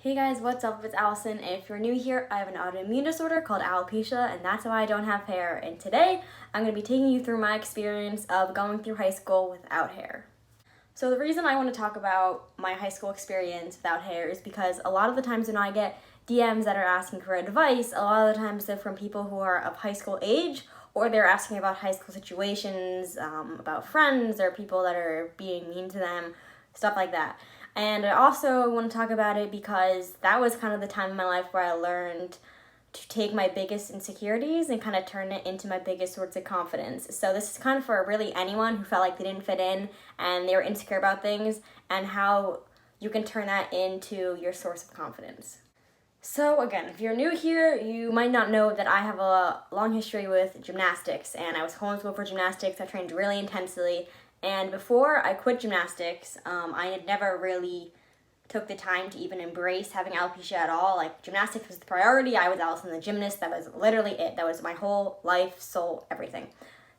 Hey guys, what's up? It's Allison. If you're new here, I have an autoimmune disorder called alopecia, and that's why I don't have hair. And today, I'm going to be taking you through my experience of going through high school without hair. So the reason I want to talk about my high school experience without hair is because a lot of the times when I get DMs that are asking for advice, a lot of the times they're from people who are of high school age, or they're asking about high school situations, about friends, or people that are being mean to them, stuff like that. And I also want to talk about it because that was kind of the time in my life where I learned to take my biggest insecurities and kind of turn it into my biggest source of confidence. So this is kind of for really anyone who felt like they didn't fit in and they were insecure about things, and how you can turn that into your source of confidence. So again, if you're new here, you might not know that I have a long history with gymnastics, and I was homeschooled for gymnastics. I trained really intensely. And before I quit gymnastics, I had never really took the time to even embrace having alopecia at all. Like, gymnastics was the priority. I was Allison the gymnast. That was literally it. That was my whole life, soul, everything.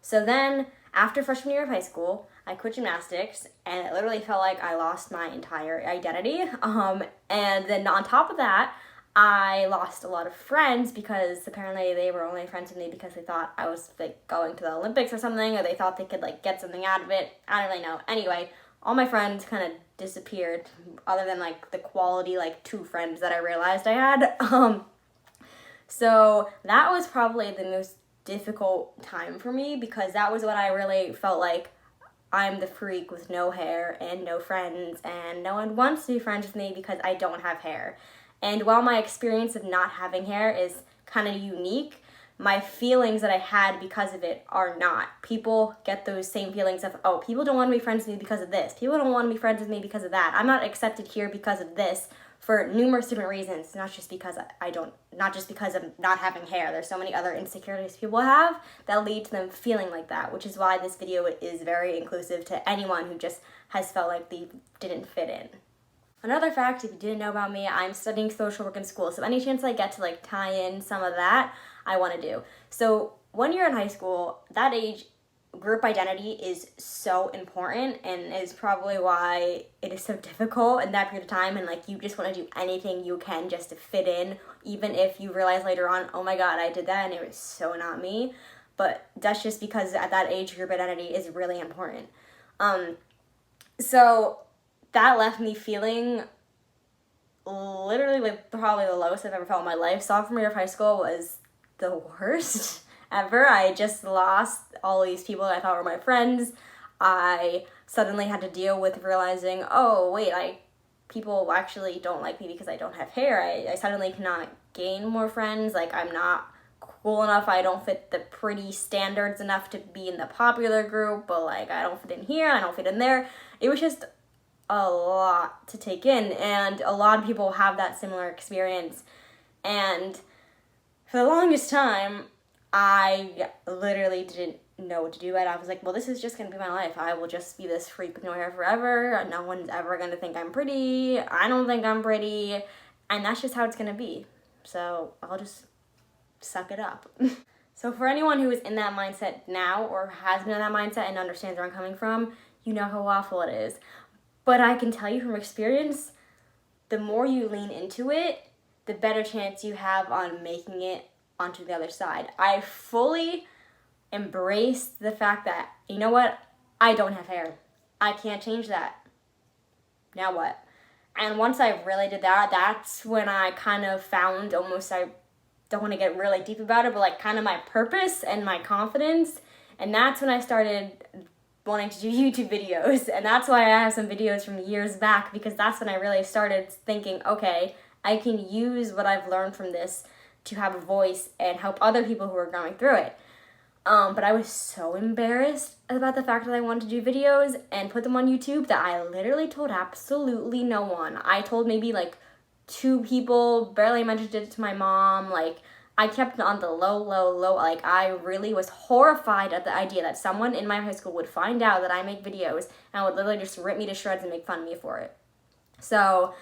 So then, after freshman year of high school, I quit gymnastics, and it literally felt like I lost my entire identity. And then on top of that, I lost a lot of friends because apparently they were only friends with me because they thought I was like going to the Olympics or something, or they thought they could like get something out of it. I don't really know. Anyway, all my friends kind of disappeared, other than like the quality like 2 friends that I realized I had. So that was probably the most difficult time for me, because that was when I really felt like I'm the freak with no hair and no friends, and no one wants to be friends with me because I don't have hair. And while my experience of not having hair is kind of unique, my feelings that I had because of it are not. People get those same feelings of, oh, people don't want to be friends with me because of this. People don't want to be friends with me because of that. I'm not accepted here because of this, for numerous different reasons, not just because not just because of not having hair. There's so many other insecurities people have that lead to them feeling like that, which is why this video is very inclusive to anyone who just has felt like they didn't fit in. Another fact, if you didn't know about me, I'm studying social work in school, so any chance I get to like tie in some of that, I want to do. So when you're in high school, that age, group identity is so important, and is probably why it is so difficult in that period of time, and like you just want to do anything you can just to fit in, even if you realize later on, oh my god, I did that and it was so not me. But that's just because at that age, group identity is really important. So that left me feeling literally like probably the lowest I've ever felt in my life. Sophomore year of high school was the worst ever. I just lost all these people that I thought were my friends. I suddenly had to deal with realizing, oh wait, people actually don't like me because I don't have hair. I suddenly cannot gain more friends. Like, I'm not cool enough. I don't fit the pretty standards enough to be in the popular group, but like I don't fit in here, I don't fit in there. It was just a lot to take in, and a lot of people have that similar experience. And for the longest time, I literally didn't know what to do. And I was like, well, this is just gonna be my life. I will just be this freak with no hair forever. No one's ever gonna think I'm pretty. I don't think I'm pretty, and that's just how it's gonna be. So I'll just suck it up. So for anyone who is in that mindset now, or has been in that mindset and understands where I'm coming from, you know how awful it is. But I can tell you from experience, the more you lean into it, the better chance you have on making it onto the other side. I fully embraced the fact that, you know what, I don't have hair. I can't change that. Now what? And once I really did that, that's when I kind of found almost, I don't want to get really deep about it, but like kind of my purpose and my confidence. And that's when I started wanting to do YouTube videos, and that's why I have some videos from years back, because that's when I really started thinking, okay, I can use what I've learned from this to have a voice and help other people who are going through it. But I was so embarrassed about the fact that I wanted to do videos and put them on YouTube that I literally told absolutely no one. I told maybe like 2 people, barely mentioned it to my mom. Like, I kept it on the low. Like, I really was horrified at the idea that someone in my high school would find out that I make videos and would literally just rip me to shreds and make fun of me for it. So,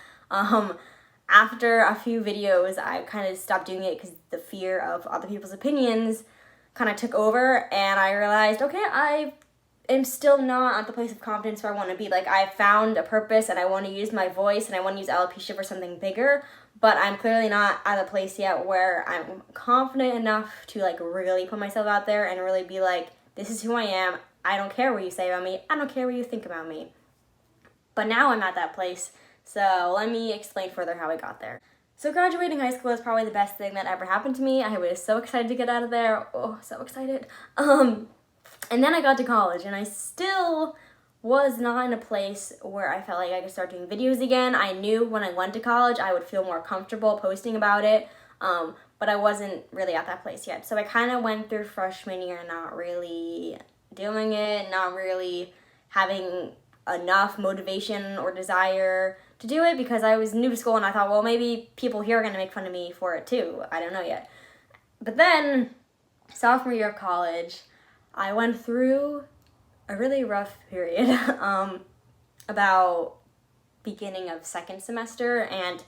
after a few videos, I kind of stopped doing it because the fear of other people's opinions kind of took over, and I realized, okay, I am still not at the place of confidence where I want to be. Like, I found a purpose and I want to use my voice and I want to use alopecia for something bigger, but I'm clearly not at a place yet where I'm confident enough to like really put myself out there and really be like, this is who I am. I don't care what you say about me. I don't care what you think about me. But now I'm at that place, so let me explain further how I got there. So graduating high school is probably the best thing that ever happened to me. I was so excited to get out of there. Oh, so excited. And then I got to college, and I still was not in a place where I felt like I could start doing videos again. I knew when I went to college I would feel more comfortable posting about it, but I wasn't really at that place yet. So I kind of went through freshman year not really doing it, not really having enough motivation or desire to do it because I was new to school and I thought, well, maybe people here are going to make fun of me for it too. I don't know yet. But then, sophomore year of college, I went through a really rough period about beginning of second semester, and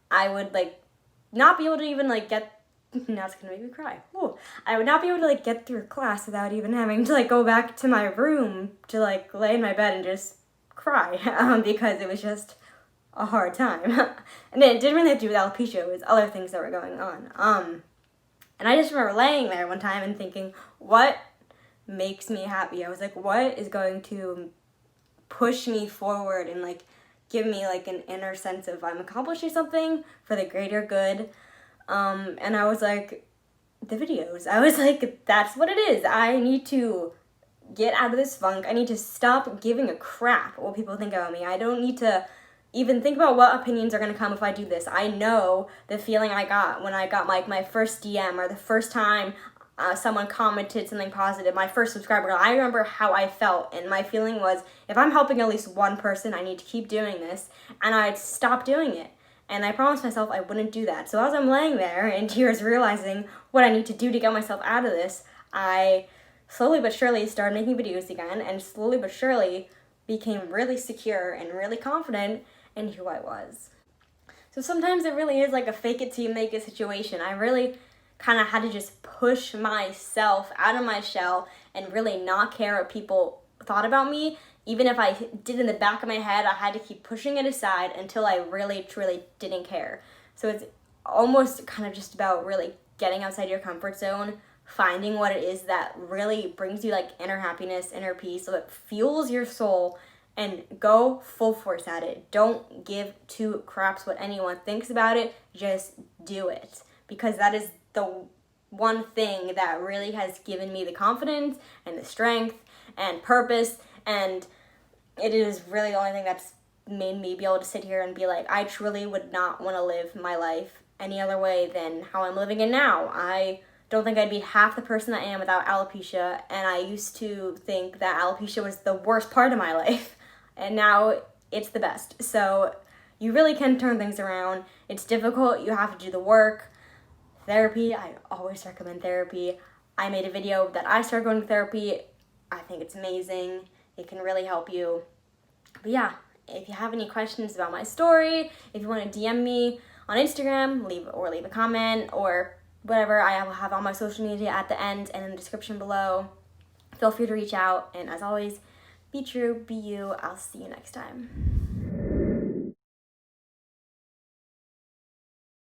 I would like not be able to even like get, now it's gonna make me cry. Ooh. I would not be able to like get through class without even having to like go back to my room to like lay in my bed and just cry because it was just a hard time. And it didn't really have to do with alopecia, it was other things that were going on. And I just remember laying there one time and thinking, what makes me happy? I was like, what is going to push me forward and like give me like an inner sense of I'm accomplishing something for the greater good? And I was like, the videos. I was like, that's what it is. I need to get out of this funk. I need to stop giving a crap what people think about me. I don't need to even think about what opinions are going to come if I do this. I know the feeling I got when I got like my first DM or the first time someone commented something positive, my first subscriber. I remember how I felt, and my feeling was, if I'm helping at least one person, I need to keep doing this, and I'd stop doing it. And I promised myself I wouldn't do that. So as I'm laying there in tears realizing what I need to do to get myself out of this, I slowly but surely started making videos again, and slowly but surely became really secure and really confident in who I was. So sometimes it really is like a fake it till you make it situation. I really kind of had to just push myself out of my shell and really not care what people thought about me. Even if I did in the back of my head, I had to keep pushing it aside until I really, truly didn't care. So it's almost kind of just about really getting outside your comfort zone, finding what it is that really brings you like inner happiness, inner peace, so it fuels your soul, and go full force at it. Don't give two craps what anyone thinks about it. Just do it. Because that is the one thing that really has given me the confidence and the strength and purpose, and it is really the only thing that's made me be able to sit here and be like, I truly would not want to live my life any other way than how I'm living it now. I don't think I'd be half the person I am without alopecia, and I used to think that alopecia was the worst part of my life, and now it's the best. So you really can turn things around. It's difficult, you have to do the work. Therapy, I always recommend therapy. I made a video that I started going to therapy. I think it's amazing. It can really help you. But yeah, if you have any questions about my story, if you want to DM me on Instagram, leave a comment or whatever, I will have all my social media at the end and in the description below. Feel free to reach out, and as always, be true, be you. I'll see you next time.